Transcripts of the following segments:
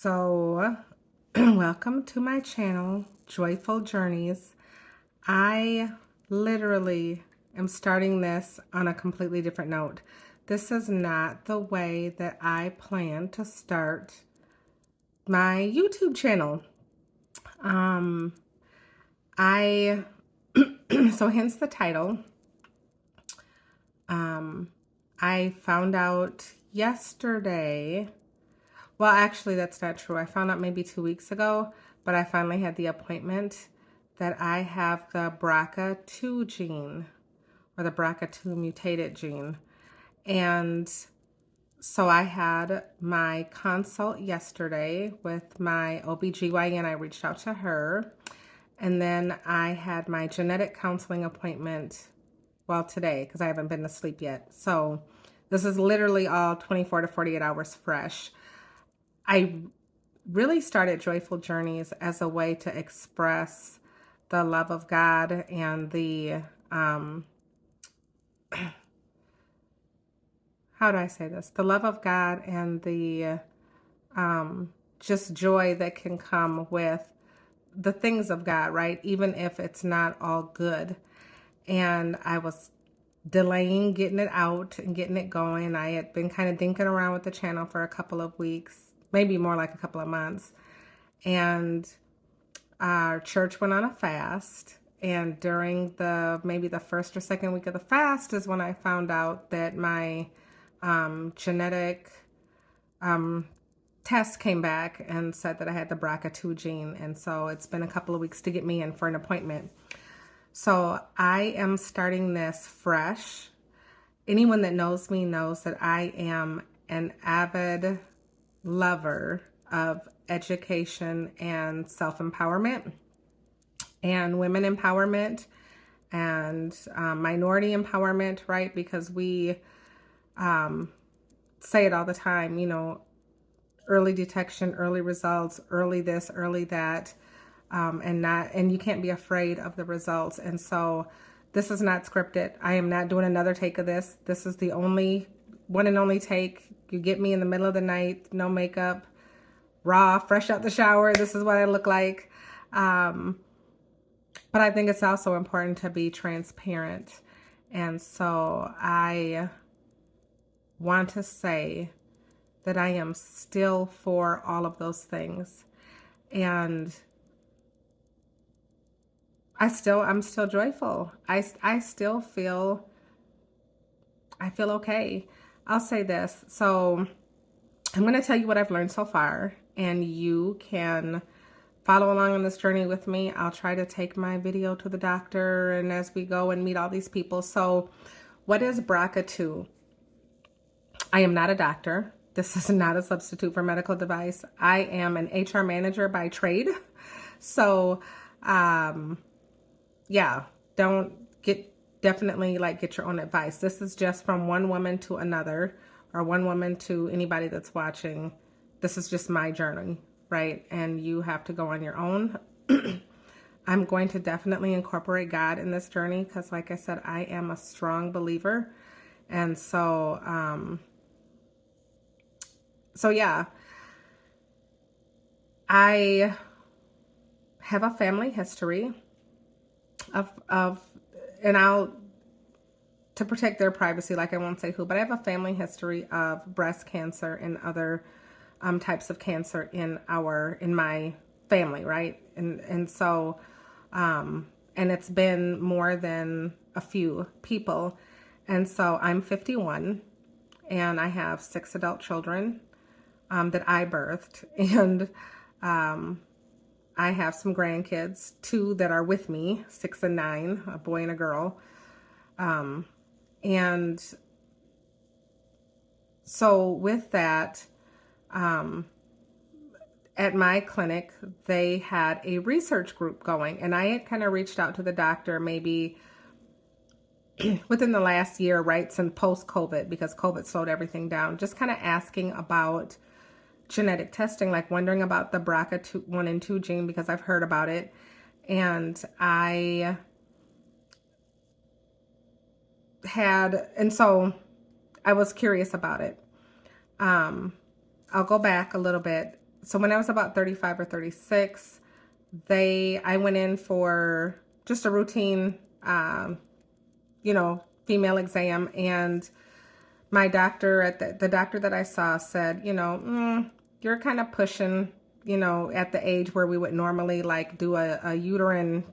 So, welcome to my channel, Joyful Journeys. I literally am starting this on a completely different note. This is not the way that I plan to start my YouTube channel. I so hence the title. I found out yesterday. Well, actually, that's not true. I found out maybe 2 weeks ago, but I finally had the appointment that I have the BRCA2 gene, or the BRCA2 mutated gene. And so I had my consult yesterday with my OBGYN. I reached out to her. And then I had my genetic counseling appointment, well, today, because I haven't been to sleep yet. So this is literally all 24 to 48 hours fresh. I really started Joyful Journeys as a way to express the love of God and the, how do I say this? The love of God and the just joy that can come with the things of God, right? Even if it's not all good. And I was delaying getting it out and getting it going. I had been kind of dinking around with the channel for a couple of weeks, maybe more like a couple of months. And our church went on a fast. And during maybe the first or second week of the fast is when I found out that my genetic test came back and said that I had the BRCA2 gene. And so it's been a couple of weeks to get me in for an appointment. So I am starting this fresh. Anyone that knows me knows that I am an avid lover of education and self-empowerment and women empowerment and minority empowerment, right? Because we say it all the time, you know, early detection, early results, early this, early that. And you can't be afraid of the results. And so this is not scripted. I am not doing another take of this. This is the only one and only take. You get me in the middle of the night, no makeup, raw, fresh out the shower. This is what I look like. But I think it's also important to be transparent. And so I want to say that I am still for all of those things. And I'm still joyful. I still feel okay. I'll say this. So I'm going to tell you what I've learned so far, and you can follow along on this journey with me. I'll try to take my video to the doctor and as we go and meet all these people. So what is BRCA2? I am not a doctor. This is not a substitute for medical device. I am an HR manager by trade. So, yeah, definitely get your own advice. This is just from one woman to another, or one woman to anybody that's watching. This is just my journey, right? And you have to go on your own. I'm going to definitely incorporate God in this journey because, like I said, I am a strong believer. And so, yeah, I have a family history and to protect their privacy, like I won't say who, but I have a family history of breast cancer and other types of cancer in my family, right? And so, and it's been more than a few people. And so I'm 51 and I have 6 adult children that I birthed. And I have some grandkids, 2 that are with me, 6 and 9, a boy and a girl. And so with that, at my clinic, they had a research group going, and I had kind of reached out to the doctor maybe within the last year, right, since post-COVID, because COVID slowed everything down, just kind of asking about genetic testing, like wondering about the BRCA1 and 2 gene because I've heard about it. And so I was curious about it. I'll go back a little bit. so when I was about 35 or 36, I went in for just a routine, female exam. And my doctor the doctor that I saw said, you're kind of pushing, at the age where we would normally like do a uterine,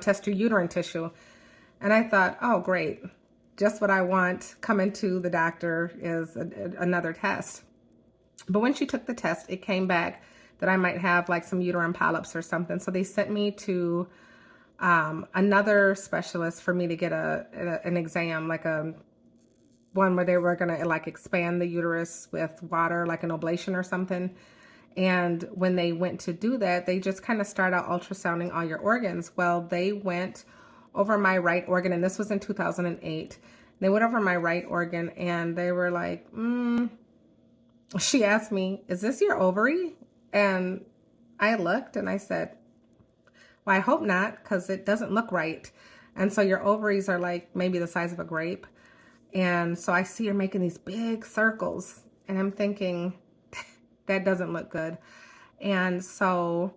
test your uterine tissue. And I thought, oh, great. Just what I want coming to the doctor is another test. But when she took the test, it came back that I might have like some uterine polyps or something. So they sent me to another specialist for me to get an exam, like one where they were going to like expand the uterus with water, like an ablation or something. And when they went to do that, they just kind of start out ultrasounding all your organs. Well, they went over my right organ, and this was in 2008. They went over my right organ and they were like, she asked me, is this your ovary? And I looked and I said, well, I hope not, because it doesn't look right. And so your ovaries are like maybe the size of a grape. And so I see her making these big circles and I'm thinking, that doesn't look good. And so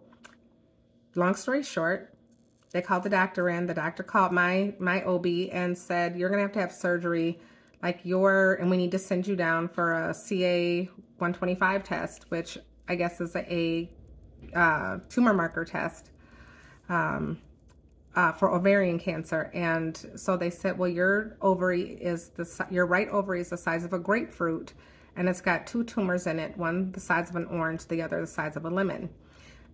long story short, they called the doctor in. The doctor called my OB and said, you're going to have surgery, and we need to send you down for a CA 125 test, which I guess is a tumor marker test for ovarian cancer. And so they said, well, your right ovary is the size of a grapefruit, and it's got 2 tumors in it, one the size of an orange, the other the size of a lemon.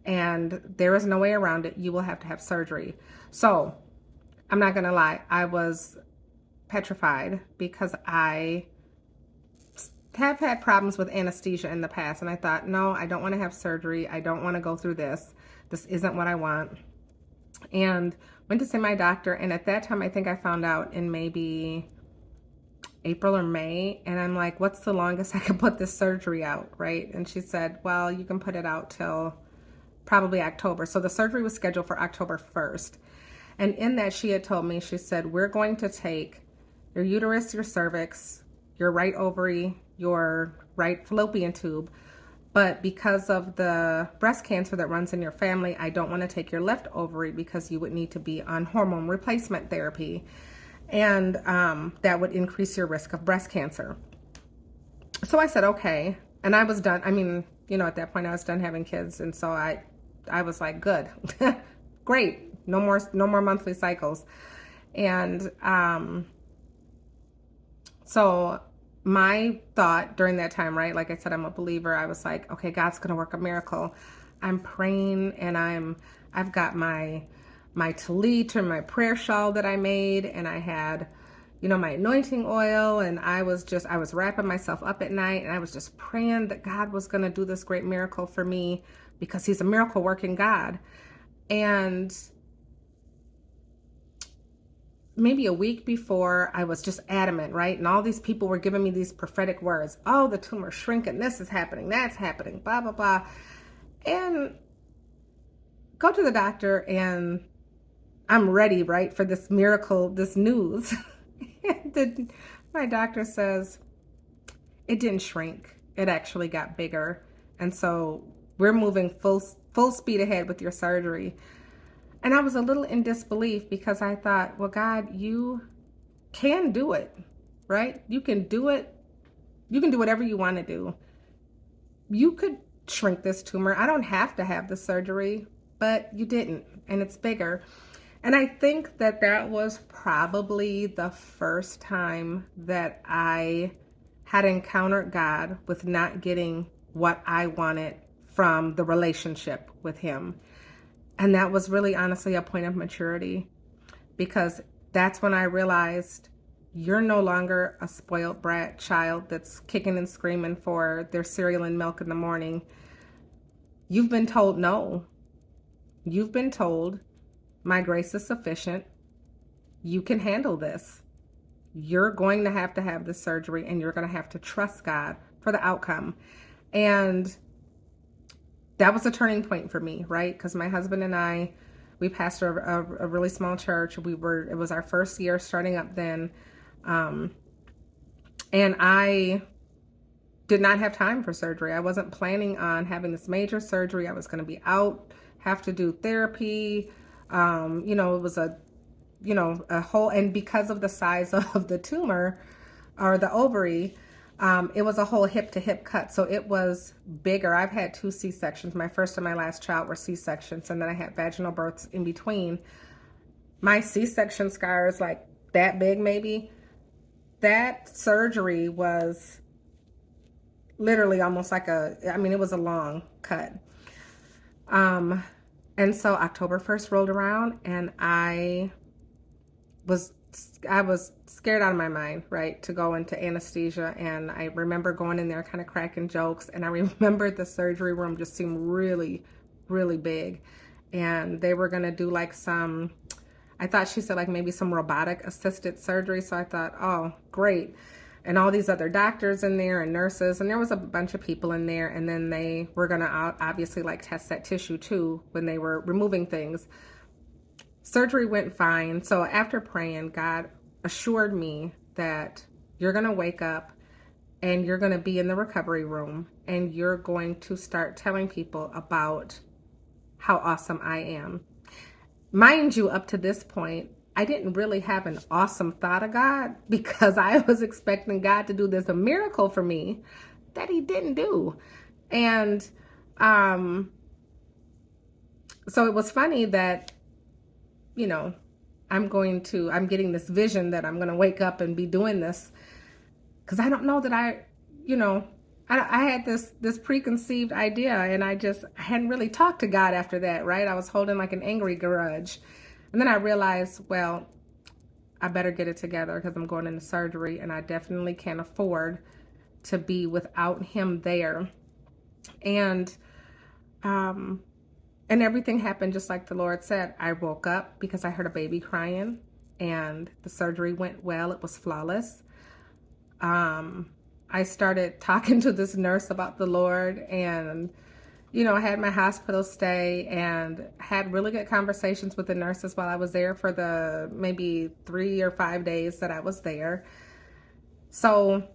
And there is no way around it. You will have to have surgery. So I'm not going to lie. I was petrified because I have had problems with anesthesia in the past. And I thought, no, I don't want to have surgery. I don't want to go through this. This isn't what I want. And went to see my doctor. And at that time, I think I found out in maybe April or May. And I'm like, what's the longest I can put this surgery out, right? And she said, well, you can put it out till probably October. So the surgery was scheduled for October 1st. And in that, she had told me, she said, we're going to take your uterus, your cervix, your right ovary, your right fallopian tube. But because of the breast cancer that runs in your family, I don't want to take your left ovary because you would need to be on hormone replacement therapy. And that would increase your risk of breast cancer. So I said, okay. And I was done. I mean, at that point I was done having kids. And so I was like, good, great. No more monthly cycles. And so my thought during that time, right? Like I said, I'm a believer. I was like, okay, God's going to work a miracle. I'm praying and I've got my tallit or my prayer shawl that I made, and I had, my anointing oil, and I was wrapping myself up at night, and I was just praying that God was going to do this great miracle for me because he's a miracle working God. And maybe a week before, I was just adamant, right? And all these people were giving me these prophetic words. Oh, the tumor's shrinking. This is happening. That's happening. Blah, blah, blah. And go to the doctor and I'm ready, right, for this miracle, this news. My doctor says it didn't shrink. It actually got bigger. And so we're moving full speed ahead with your surgery. And I was a little in disbelief because I thought, well, God, you can do it, right? You can do it. You can do whatever you want to do. You could shrink this tumor. I don't have to have the surgery, but you didn't, and it's bigger. And I think that was probably the first time that I had encountered God with not getting what I wanted from the relationship with him. And that was really honestly a point of maturity, because that's when I realized you're no longer a spoiled brat child that's kicking and screaming for their cereal and milk in the morning. You've been told no. You've been told, my grace is sufficient. You can handle this. You're going to have this surgery, and you're going to have to trust God for the outcome. And that was a turning point for me, right? Because my husband and I, we pastored a really small church. It was our first year starting up then. And I did not have time for surgery. I wasn't planning on having this major surgery. I was going to be out, have to do therapy. It was a whole, and because of the size of the tumor or the ovary, it was a whole hip to hip cut. So it was bigger. I've had 2 C-sections. My first and my last child were C-sections, and then I had vaginal births in between. My C-section scar is like that big, maybe. That surgery was literally almost like it was a long cut. And so October 1st rolled around, and I was scared out of my mind, right, to go into anesthesia. And I remember going in there kind of cracking jokes, and I remembered the surgery room just seemed really, really big. And they were going to do like I thought she said like maybe some robotic assisted surgery. So I thought, oh, great. And all these other doctors in there and nurses, and there was a bunch of people in there. And then they were going to obviously like test that tissue too when they were removing things. Surgery went fine. So after praying, God assured me that you're going to wake up and you're going to be in the recovery room, and you're going to start telling people about how awesome I am. Mind you, up to this point, I didn't really have an awesome thought of God, because I was expecting God to do this a miracle for me that he didn't do. And so it was funny that, I'm getting this vision that I'm going to wake up and be doing this, because I don't know that I had this preconceived idea, and I hadn't really talked to God after that, right? I was holding like an angry grudge. And then I realized, well, I better get it together, because I'm going into surgery, and I definitely can't afford to be without him there. And everything happened just like the Lord said. I woke up because I heard a baby crying, and the surgery went well. It was flawless. I started talking to this nurse about the Lord, and, I had my hospital stay and had really good conversations with the nurses while I was there for the maybe 3 or 5 days that I was there. So,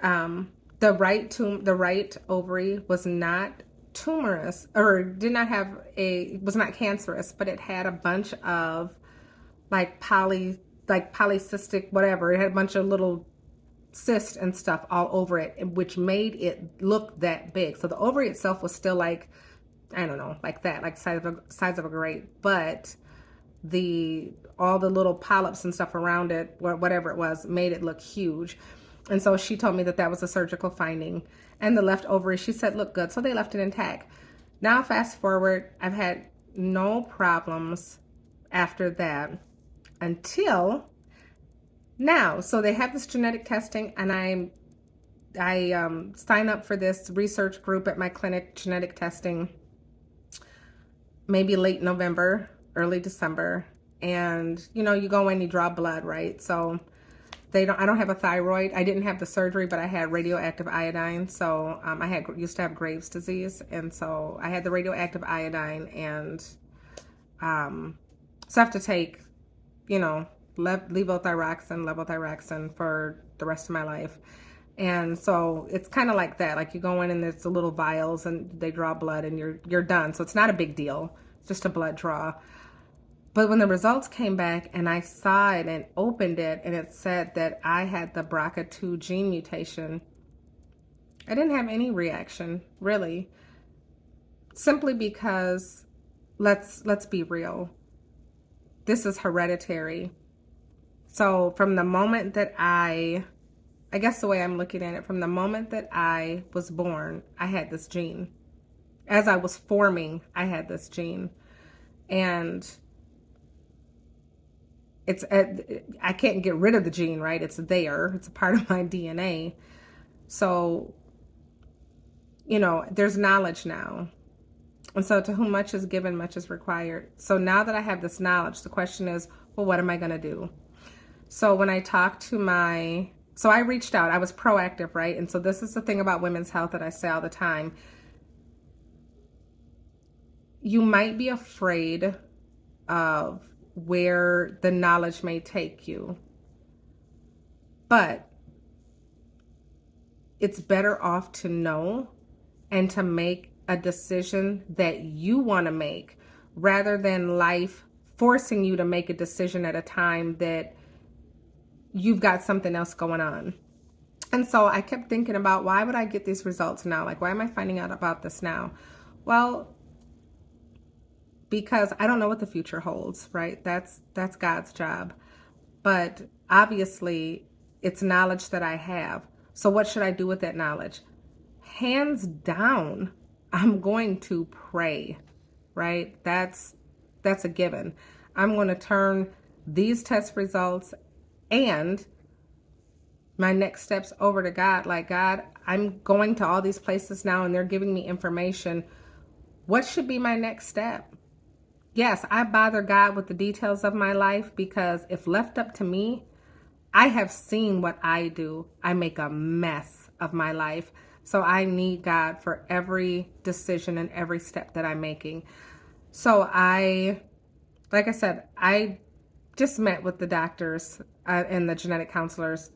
the right ovary was not tumorous, or was not cancerous, but it had a bunch of polycystic, whatever. It had a bunch of little cysts and stuff all over it, which made it look that big. So the ovary itself was still like, I don't know, like that, like size of a grape, but all the little polyps and stuff around it, whatever it was, made it look huge. And so she told me that was a surgical finding. And the left ovary, she said, looked good. So they left it intact. Now, fast forward, I've had no problems after that until now. So they have this genetic testing, and I sign up for this research group at my clinic, genetic testing, maybe late November, early December. And, you go in, you draw blood, right? So I don't have a thyroid. I didn't have the surgery, but I had radioactive iodine. So I used to have Graves' disease. And so I had the radioactive iodine, and so I have to take, levothyroxine for the rest of my life. And so it's kind of like that. Like you go in, and there's the little vials, and they draw blood, and you're done. So it's not a big deal. It's just a blood draw. But when the results came back and I saw it and opened it, and it said that I had the BRCA2 gene mutation, I didn't have any reaction, really. Simply because, let's be real, this is hereditary. So from the moment that I guess the way I'm looking at it, from the moment that I was born, I had this gene. As I was forming, I had this gene. And I can't get rid of the gene, right? It's there. It's a part of my DNA. So, there's knowledge now. And so to whom much is given, much is required. So now that I have this knowledge, the question is, well, what am I going to do? So when I talked to so I reached out, I was proactive, right? And so this is the thing about women's health that I say all the time. You might be afraid of where the knowledge may take you, but it's better off to know and to make a decision that you want to make rather than life forcing you to make a decision at a time that you've got something else going on. And so I kept thinking about, why would I get these results now? Like, why am I finding out about this now? Well, because I don't know what the future holds, right? That's God's job. But obviously, it's knowledge that I have. So what should I do with that knowledge? Hands down, I'm going to pray, right? That's a given. I'm going to turn these test results and my next steps over to God. Like, God, I'm going to all these places now and they're giving me information. What should be my next step? Yes, I bother God with the details of my life because if left up to me, I have seen what I do. I make a mess of my life. So I need God for every decision and every step that I'm making. So like I said, I just met with the doctors and the genetic counselors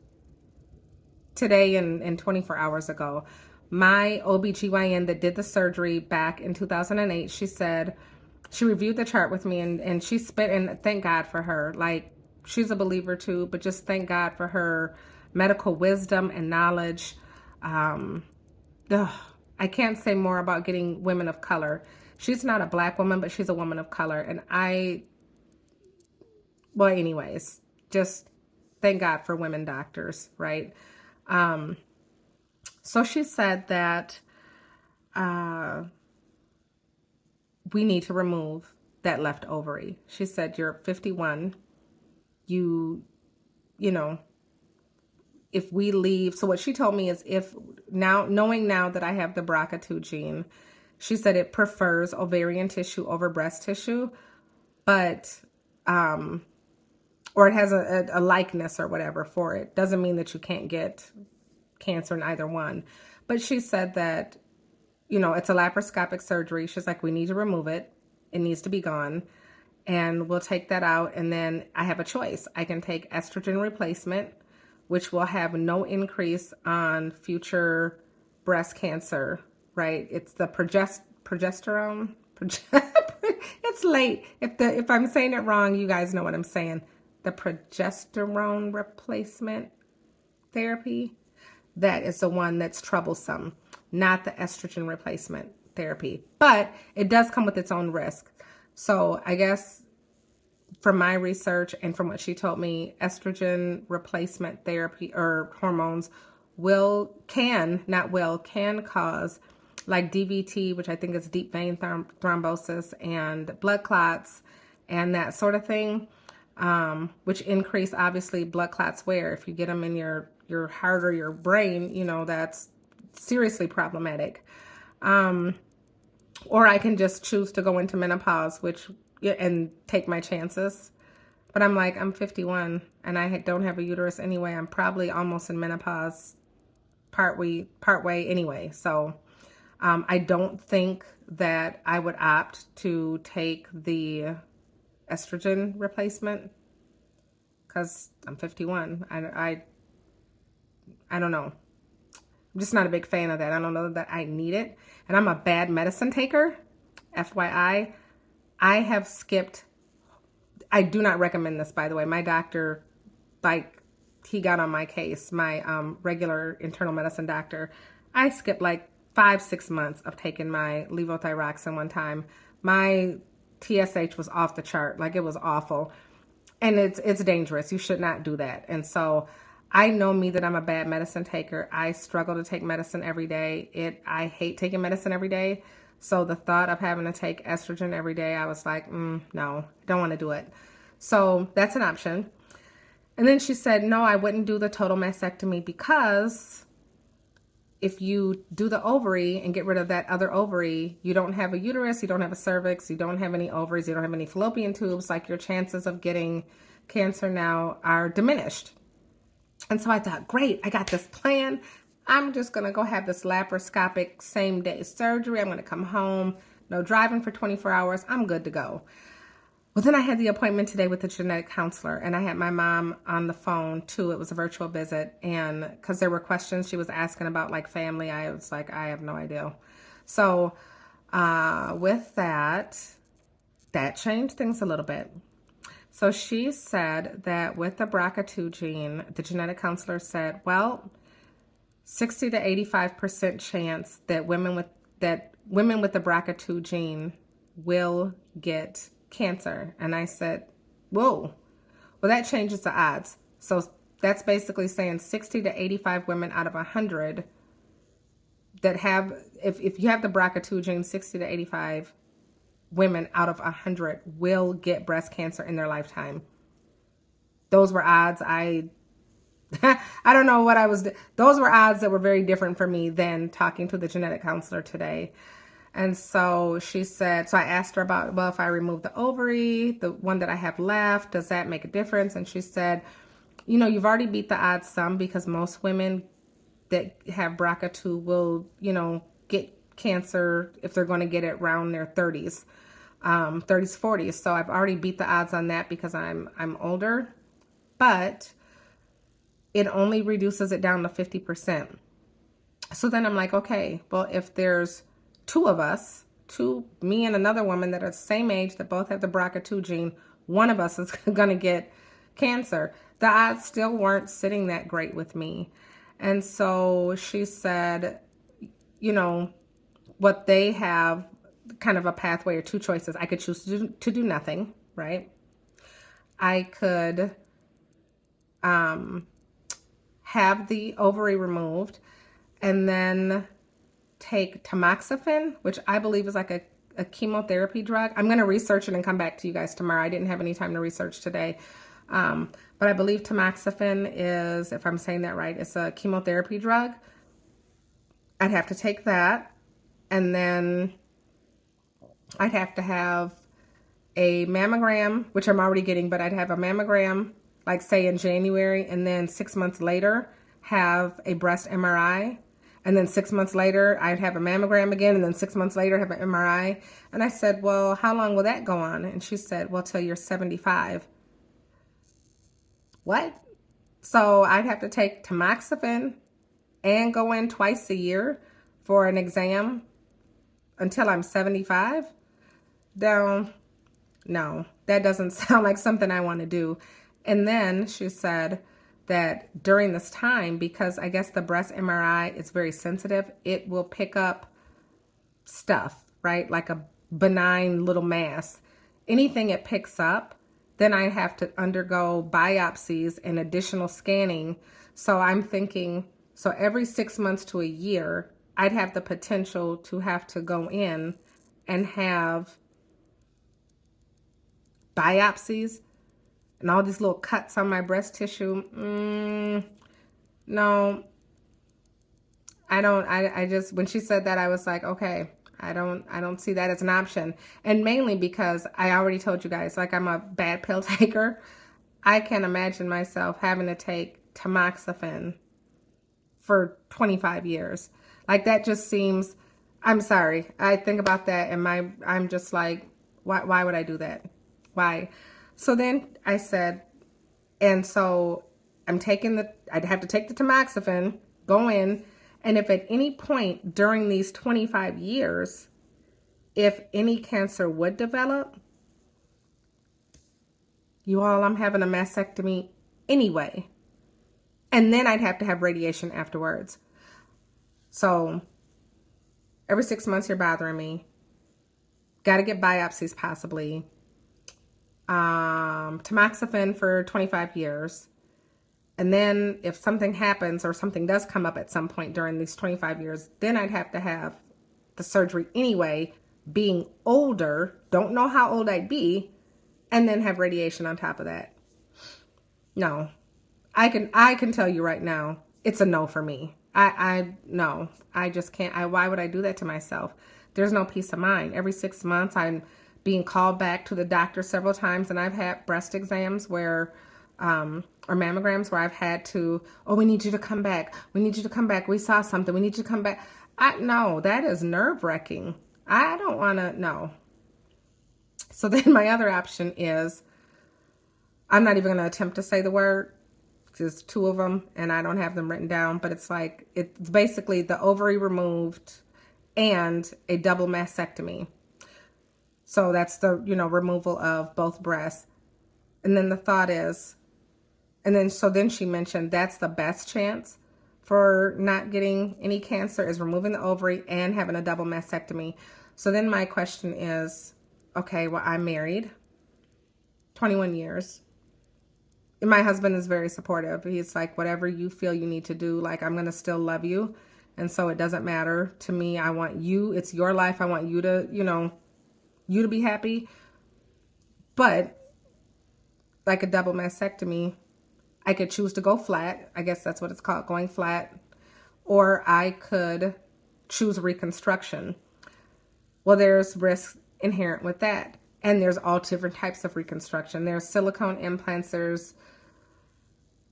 today and 24 hours ago. My OBGYN that did the surgery back in 2008, she said, she reviewed the chart with me and she spit, and thank God for her. Like, she's a believer too, but just thank God for her medical wisdom and knowledge. I can't say more about getting women of color. She's not a black woman, but she's a woman of color. And well, anyways, just thank God for women doctors, right? So she said that we need to remove that left ovary. She said, you're 51. You know, if we leave, so what she told me is, if now, knowing now that I have the BRCA2 gene, she said it prefers ovarian tissue over breast tissue, but, or it has a likeness or whatever for it. Doesn't mean that you can't get cancer in either one. But she said that, it's a laparoscopic surgery. She's like, we need to remove it. It needs to be gone. And we'll take that out. And then I have a choice. I can take estrogen replacement, which will have no increase on future breast cancer, right? It's the progesterone. It's late. If I'm saying it wrong, you guys know what I'm saying. The progesterone replacement therapy, that is the one that's troublesome, not the estrogen replacement therapy. But it does come with its own risk. So I guess from my research and from what she told me, estrogen replacement therapy or hormones can cause like DVT, which I think is deep vein thrombosis, and blood clots and that sort of thing, which increase, obviously, blood clots where if you get them in your heart or your brain, that's seriously problematic. Or I can just choose to go into menopause, and take my chances. But I'm like, I'm 51 and I don't have a uterus anyway. I'm probably almost in menopause part way anyway. So I don't think that I would opt to take the estrogen replacement because I'm 51. I don't know. I'm just not a big fan of that. I don't know that I need it. And I'm a bad medicine taker. FYI, I have skipped. I do not recommend this, by the way. My doctor, he got on my case, my regular internal medicine doctor. I skipped 5-6 months of taking my levothyroxine one time. My TSH was off the chart. It was awful. And it's dangerous. You should not do that. And so I know me that I'm a bad medicine taker. I struggle to take medicine every day. I hate taking medicine every day. So the thought of having to take estrogen every day, I was like, no, don't want to do it. So that's an option. And then she said, no, I wouldn't do the total mastectomy because if you do the ovary and get rid of that other ovary, you don't have a uterus, you don't have a cervix, you don't have any ovaries, you don't have any fallopian tubes. Your chances of getting cancer now are diminished. And so I thought, great, I got this plan. I'm just going to go have this laparoscopic same day surgery. I'm going to come home, no driving for 24 hours. I'm good to go. Well, then I had the appointment today with the genetic counselor, and I had my mom on the phone too. It was a virtual visit, and because there were questions she was asking about like family, I was like, I have no idea. So with that, that changed things a little bit. So she said that with the BRCA2 gene, the genetic counselor said, well, 60 to 85% chance that women with the BRCA2 gene will get cancer. And I said, whoa, well, that changes the odds. So that's basically saying 60 to 85 women out of 100 that have, if you have the BRCA2 gene, 60 to 85 women out of 100 will get breast cancer in their lifetime. Those were odds I don't know what those were odds that were very different for me than talking to the genetic counselor today. And so she said, so I asked her about, well, if I remove the ovary, the one that I have left, does that make a difference? And she said, you've already beat the odds some, because most women that have BRCA2 will, get cancer if they're going to get it around their 30s, 40s. So I've already beat the odds on that because I'm older, but it only reduces it down to 50%. So then I'm like, okay, well, if there's two of us, me and another woman that are the same age that both have the BRCA2 gene, one of us is going to get cancer. The odds still weren't sitting that great with me. And so she said, what they have kind of a pathway or two choices. I could choose to do nothing, right? I could have the ovary removed and then take tamoxifen, which I believe is like a chemotherapy drug. I'm going to research it and come back to you guys tomorrow. I didn't have any time to research today. But I believe tamoxifen is, if I'm saying that right, it's a chemotherapy drug. I'd have to take that. And then I'd have to have a mammogram, which I'm already getting, but I'd have a mammogram, like say in January, and then 6 months later have a breast MRI. And then 6 months later, I'd have a mammogram again. And then 6 months later, have an MRI. And I said, well, how long will that go on? And she said, well, till you're 75. What? So I'd have to take tamoxifen and go in twice a year for an exam until I'm 75? No, that doesn't sound like something I want to do. And then she said that during this time, because I guess the breast MRI is very sensitive, it will pick up stuff, right? Like a benign little mass. Anything it picks up, then I have to undergo biopsies and additional scanning. So I'm thinking, so every 6 months to a year, I'd have the potential to have to go in and have biopsies and all these little cuts on my breast tissue. No, I don't. I just, when she said that, I was like, okay, I don't see that as an option. And mainly because I already told you guys, like, I'm a bad pill taker. I can't imagine myself having to take tamoxifen for 25 years. Like, that just seems, I'm sorry. I think about that and I'm just like, why would I do that? Why? So then I said, and so I'd have to take the tamoxifen, go in, and if at any point during these 25 years, if any cancer would develop, you all, I'm having a mastectomy anyway. And then I'd have to have radiation afterwards. So every 6 months you're bothering me. Got to get biopsies possibly. Tamoxifen for 25 years. And then if something happens or something does come up at some point during these 25 years, then I'd have to have the surgery anyway, being older, don't know how old I'd be, and then have radiation on top of that. No, I can tell you right now, it's a no for me. No, I just can't. Why would I do that to myself? There's no peace of mind. Every 6 months, I'm being called back to the doctor several times, and I've had breast exams where, or mammograms where I've had to, oh, we need you to come back. We need you to come back. We saw something. We need you to come back. No, that is nerve-wracking. I don't want to, no. So then my other option is, I'm not even going to attempt to say the word. There's two of them and I don't have them written down, but it's like, it's basically the ovary removed and a double mastectomy. So that's the, removal of both breasts. And then the thought is, so then she mentioned that's the best chance for not getting any cancer is removing the ovary and having a double mastectomy. So then my question is, okay, well, I'm married 21 years. And my husband is very supportive. He's like, whatever you feel you need to do, like, I'm going to still love you. And so it doesn't matter to me. I want you, it's your life. I want you to, you to be happy. But like a double mastectomy, I could choose to go flat. I guess that's what it's called, going flat. Or I could choose reconstruction. Well, there's risk inherent with that. And there's all different types of reconstruction. There's silicone implants, there's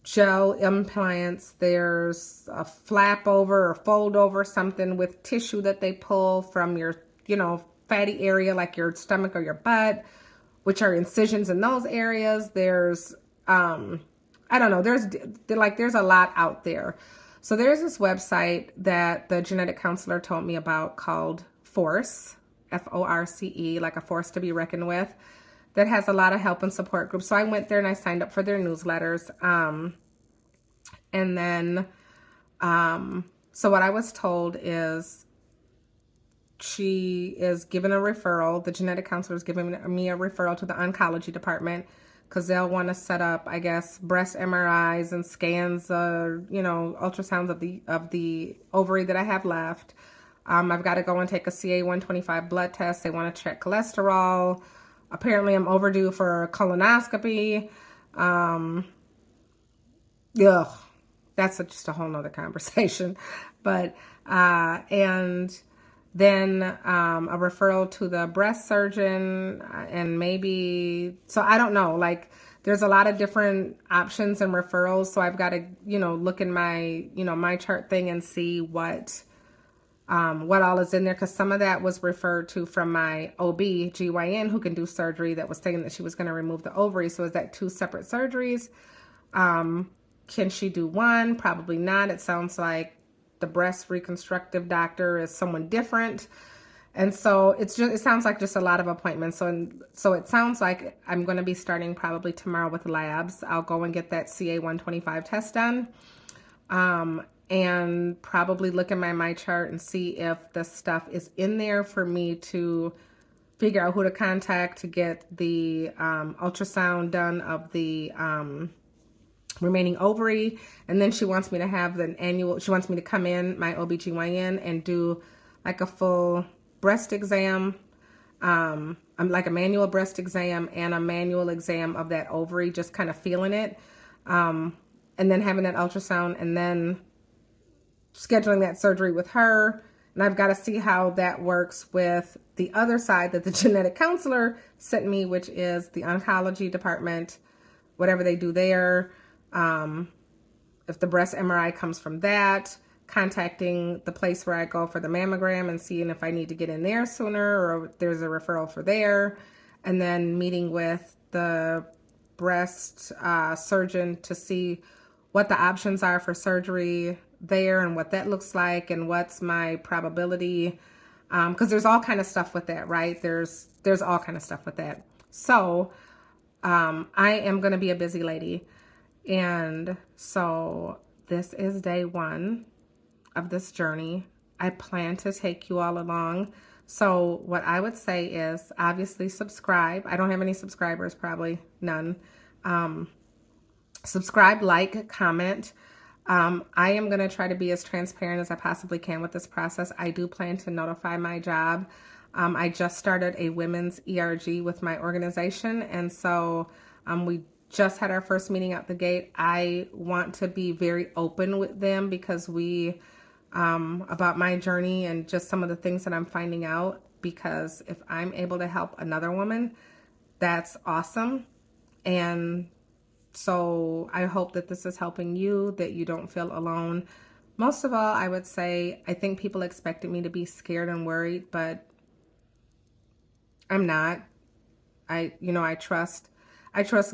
gel implants, there's a flap over or fold over, something with tissue that they pull from your, fatty area like your stomach or your butt, which are incisions in those areas. There's, I don't know, there's a lot out there. So there's this website that the genetic counselor told me about called Force, Force, like a force to be reckoned with, that has a lot of help and support groups. So I went there and I signed up for their newsletters. And then, so what I was told is she is given a referral. The genetic counselor is giving me a referral to the oncology department because they'll want to set up, I guess, breast MRIs and scans, ultrasounds of the ovary that I have left. I've got to go and take a CA-125 blood test. They want to check cholesterol. Apparently, I'm overdue for a colonoscopy. That's just a whole nother conversation. But, and then a referral to the breast surgeon and maybe, so I don't know, like there's a lot of different options and referrals. So I've got to, look in my, my chart thing and see what all is in there, because some of that was referred to from my OB/GYN who can do surgery that was saying that she was going to remove the ovary. So is that two separate surgeries? Can she do one? Probably not. It sounds like the breast reconstructive doctor is someone different. And so it sounds like just a lot of appointments. So it sounds like I'm going to be starting probably tomorrow with labs. I'll go and get that CA-125 test done. And probably look at my chart and see if the stuff is in there for me to figure out who to contact to get the ultrasound done of the remaining ovary. And then she wants me to have she wants me to come in, my OB/GYN, and do like a full breast exam, like a manual breast exam and a manual exam of that ovary, just kind of feeling it. And then having that ultrasound and then scheduling that surgery with her. And I've got to see how that works with the other side that the genetic counselor sent me, which is the oncology department, whatever they do there. If the breast MRI comes from that, contacting the place where I go for the mammogram and seeing if I need to get in there sooner or if there's a referral for there. And then meeting with the breast surgeon to see what the options are for surgery there and what that looks like and what's my probability, because there's all kind of stuff with that, right? There's all kind of stuff with that. So I am going to be a busy lady, and so this is day one of this journey. I plan to take you all along. So what I would say is obviously subscribe. I don't have any subscribers, probably none. Subscribe, like, comment. I am going to try to be as transparent as I possibly can with this process. I do plan to notify my job. I just started a women's ERG with my organization. And so we just had our first meeting out the gate. I want to be very open with them because about my journey and just some of the things that I'm finding out, because if I'm able to help another woman, that's awesome. And so I hope that this is helping you, that you don't feel alone. Most of all, I would say, I think people expected me to be scared and worried, but I'm not. I trust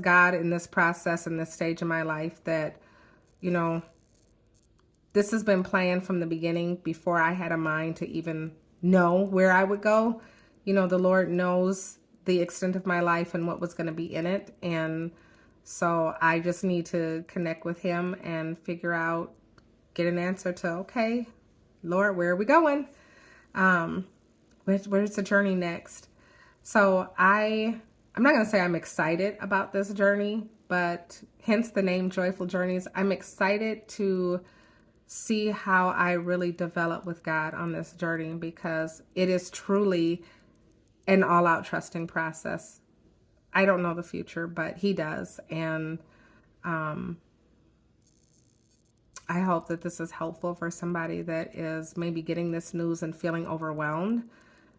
God in this process, in this stage of my life, that, you know, this has been planned from the beginning before I had a mind to even know where I would go. The Lord knows the extent of my life and what was going to be in it. And so I just need to connect with him and figure out, get an answer to, okay, Lord, where are we going? Where's the journey next? So I'm not going to say I'm excited about this journey, but hence the name Joyful Journeys. I'm excited to see how I really develop with God on this journey, because it is truly an all-out trusting process. I don't know the future, but he does. And I hope that this is helpful for somebody that is maybe getting this news and feeling overwhelmed,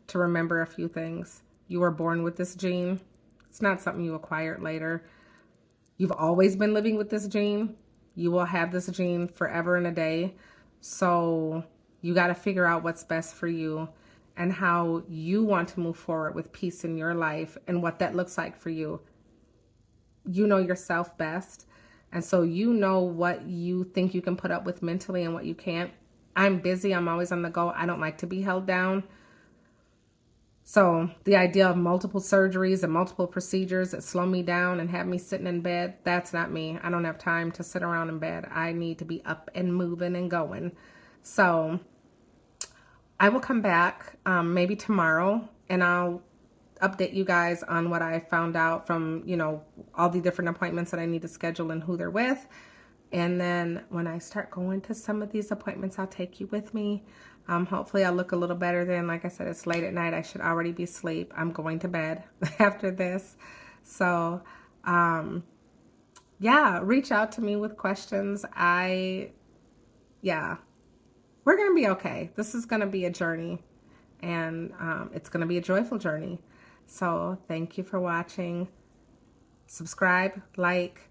to remember a few things. You were born with this gene. It's not something you acquired later. You've always been living with this gene. You will have this gene forever and a day. So you got to figure out what's best for you and how you want to move forward with peace in your life and what that looks like for you. You know yourself best. And so you know what you think you can put up with mentally and what you can't. I'm busy. I'm always on the go. I don't like to be held down. So the idea of multiple surgeries and multiple procedures that slow me down and have me sitting in bed, that's not me. I don't have time to sit around in bed. I need to be up and moving and going. So I will come back maybe tomorrow, and I'll update you guys on what I found out from, all the different appointments that I need to schedule and who they're with. And then when I start going to some of these appointments, I'll take you with me. Hopefully I'll look a little better then. Like I said, it's late at night. I should already be asleep. I'm going to bed after this. So, yeah, reach out to me with questions. We're going to be okay. This is going to be a journey, and it's going to be a joyful journey. So thank you for watching. Subscribe, like,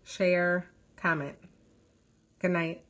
share, comment. Good night.